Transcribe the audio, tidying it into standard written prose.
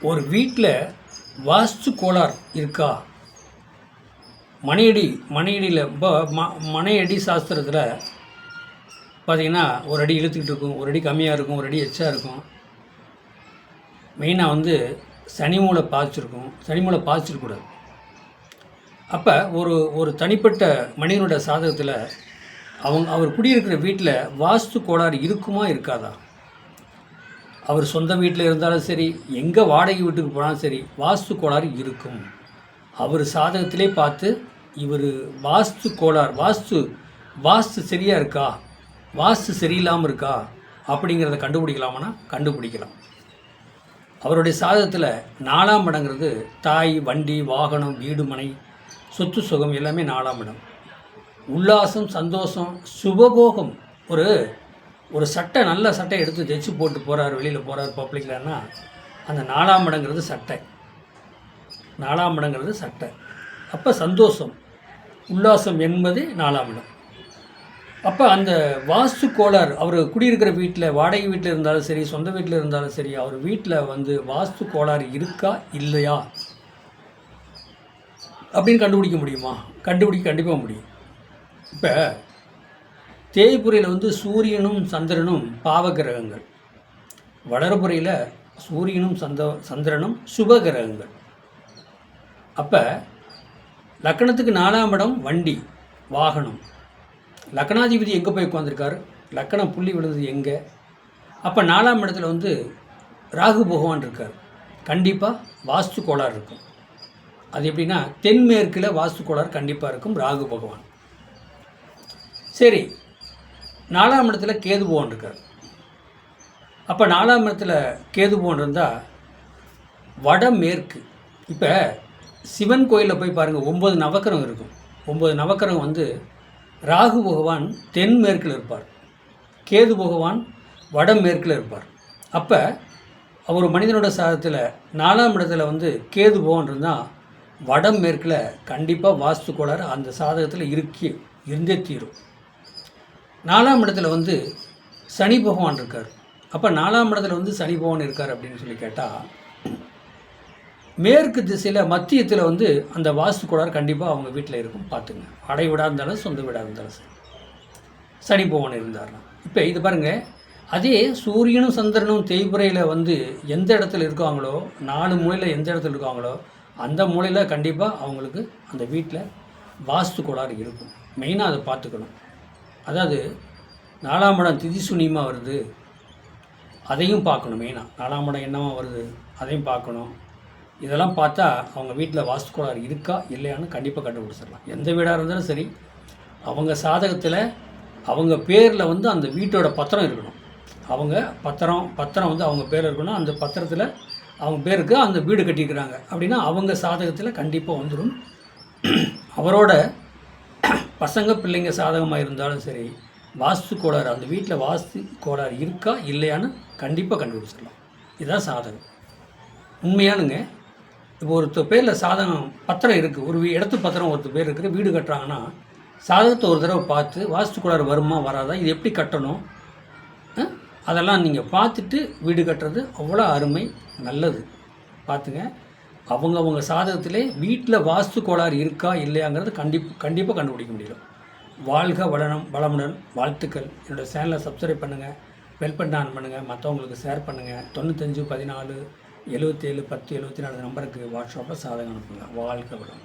ஒரு வீட்டில் வாஸ்து கோளாறு இருக்கா? மனையடியில் இப்போ மனையடி சாஸ்திரத்தில் பார்த்திங்கன்னா ஒரு அடி இழுத்துக்கிட்டு இருக்கும், ஒரு அடி கம்மியாக இருக்கும், ஒரு அடி எச்சா இருக்கும். மெயினாக சனி மூளை பாதிச்சிருக்கும். சனி மூளை பாதிச்சிருக்கூடாது. அப்போ ஒரு தனிப்பட்ட மனிதனோட சாதகத்தில் அவர் குடியிருக்கிற வீட்டில் வாஸ்து கோளாறு இருக்குமா இருக்காதா? அவர் சொந்த வீட்டில் இருந்தாலும் சரி, எங்கே வாடகை வீட்டுக்கு போனாலும் சரி, வாஸ்து கோளாறு இருக்கும். அவர் சாதகத்திலே பார்த்து இவர் வாஸ்து கோளாறு வாஸ்து சரியாக இருக்கா, வாஸ்து சரியில்லாமல் இருக்கா அப்படிங்கிறத கண்டுபிடிக்கலாமான்னா கண்டுபிடிக்கலாம். அவருடைய சாதகத்தில் 4ஆம் இடங்கிறது தாய், வண்டி, வாகனம், வீடு, மனை, சொத்து, சுகம் எல்லாமே 4ஆம் இடம். உல்லாசம், சந்தோஷம், சுபபோகம். ஒரு சட்டை, நல்ல சட்டை எடுத்து தைச்சு போட்டு போகிறார், வெளியில் போகிறார் பப்ளிக்லன்னா அந்த 4ஆம் இடங்கிறது சட்டை. 4ஆம் இடங்கிறது சட்டை. அப்போ சந்தோஷம், உல்லாசம் என்பது 4ஆம் இடம். அப்போ அந்த வாஸ்து கோளாறு அவர் குடியிருக்கிற வீட்டில், வாடகை வீட்டில் இருந்தாலும் சரி, சொந்த வீட்டில் இருந்தாலும் சரி, அவர் வீட்டில் வாஸ்து கோளாறு இருக்கா இல்லையா அப்படின்னு கண்டுபிடிக்க முடியுமா? கண்டிப்பாக முடியும். இப்போ தேய்புரையில் சூரியனும் சந்திரனும் பாவகிரகங்கள், வளர்புறையில் சூரியனும் சந்திரனும் சுபகிரகங்கள். அப்போ லக்கணத்துக்கு 4ஆம் இடம் வண்டி, வாகனம். லக்கணாதிபதி எங்கே போய் உட்காந்துருக்காரு? லக்கணம் புள்ளி விழுந்தது எங்கே? அப்போ 4ஆம் இடத்துல ராகு பகவான் இருக்கார். கண்டிப்பாக வாஸ்து கோளாறு இருக்கும். அது எப்படின்னா தென்மேற்கில் வாஸ்து கோளாறு கண்டிப்பாக இருக்கும், ராகு பகவான். சரி, 4ஆம் இடத்துல கேது பகவான் இருக்கார். அப்போ 4ஆம் இடத்துல கேது பகவான் இருந்தால் வடமேற்கு. இப்போ சிவன் கோயிலில் போய் பாருங்கள், 9 நவக்கிரகம் இருக்கும். 9 நவக்கிரகம் ராகு பகவான் தென்மேற்கில் இருப்பார், கேது பகவான் வடமேற்கில் இருப்பார். அப்போ ஒரு மனிதனோட சாதத்தில் 4ஆம் இடத்துல கேது பகவான் இருந்தால் வடமேற்கில் கண்டிப்பாக வாஸ்து கோளாறு அந்த சாதகத்தில் இருந்தே தீரும். 4ஆம் இடத்துல சனி பகவான் இருக்கார். அப்போ 4ஆம் இடத்துல சனி பகவான் இருக்கார் அப்படின்னு சொல்லி கேட்டால் மேற்கு திசையில் மத்தியத்தில் அந்த வாஸ்து கோளாறு கண்டிப்பாக அவங்க வீட்டில் இருக்கும். பார்த்துங்க, அடை வீடாக இருந்தாலும் சொந்த வீடாக இருந்தாலும் சரி, சனி பகவான் இருந்தார்னா. இப்போ இது பாருங்கள், அதே சூரியனும் சந்திரனும் தேய்புரையில் எந்த இடத்துல இருக்காங்களோ, 4 மூலையில் எந்த இடத்துல இருக்காங்களோ அந்த மூலையில் கண்டிப்பாக அவங்களுக்கு அந்த வீட்டில் வாஸ்து கோளாறு இருக்கும். மெயினாக அதை பார்த்துக்கணும். அதாவது 4ஆம் இடம் திதி சூனியமாக வருது, அதையும் பார்க்கணும். மெயினாக 4ஆம் இடம் என்னவா வருது அதையும் பார்க்கணும். இதெல்லாம் பார்த்தா அவங்க வீட்டில் வாஸ்து கோளாறு இருக்கா இல்லையான்னு கண்டிப்பாக கண்டுபிடிச்சிடலாம். எந்த வீடாக இருந்தாலும் சரி, அவங்க சாதகத்தில் அவங்க பேரில் அந்த வீட்டோட பத்திரம் இருக்கணும். அவங்க பத்திரம் அவங்க பேர் இருக்கணும். அந்த பத்திரத்தில் அவங்க பேருக்கு அந்த வீடு கட்டியிருக்கிறாங்க அப்படின்னா அவங்க சாதகத்தில் கண்டிப்பாக வந்துடும். அவரோட பசங்க பிள்ளைங்க சாதகமாக இருந்தாலும் சரி, வாஸ்து கோளாறு அந்த வீட்டில் வாஸ்து கோளாறு இருக்கா இல்லையான்னு கண்டிப்பாக கண்டுபிடிச்சிடலாம். இதுதான் சாதகம். உண்மையானுங்க. இப்போ ஒருத்தர் பேரில் சாதகம் பத்திரம் இருக்குது, ஒரு இடத்து பத்திரம் ஒருத்தர் பேர் இருக்குது, வீடு கட்டுறாங்கன்னா சாதகத்தை ஒரு தடவை பார்த்து வாஸ்து கோளாறு வருமா வராதா, இது எப்படி கட்டணும், அதெல்லாம் நீங்கள் பார்த்துட்டு வீடு கட்டுறது அவ்வளோ அருமை, நல்லது. பார்த்துங்க, அவங்க சாதகத்திலே வீட்டில் வாஸ்து கோளாறு இருக்கா இல்லையாங்கிறது கண்டிப்பாக கண்டுபிடிக்க முடியும். வாழ்க வளமுடன், வாழ்த்துக்கள். என்னோடய சேனலை சப்ஸ்கிரைப் பண்ணுங்கள், பெல் பட்டன் ஆன் பண்ணுங்கள், மற்றவங்களுக்கு ஷேர் பண்ணுங்கள். 95 14 77 10 74 நம்பருக்கு வாட்ஸ்அப்பில் சாதகம் அனுப்புங்க. வாழ்க வளம்.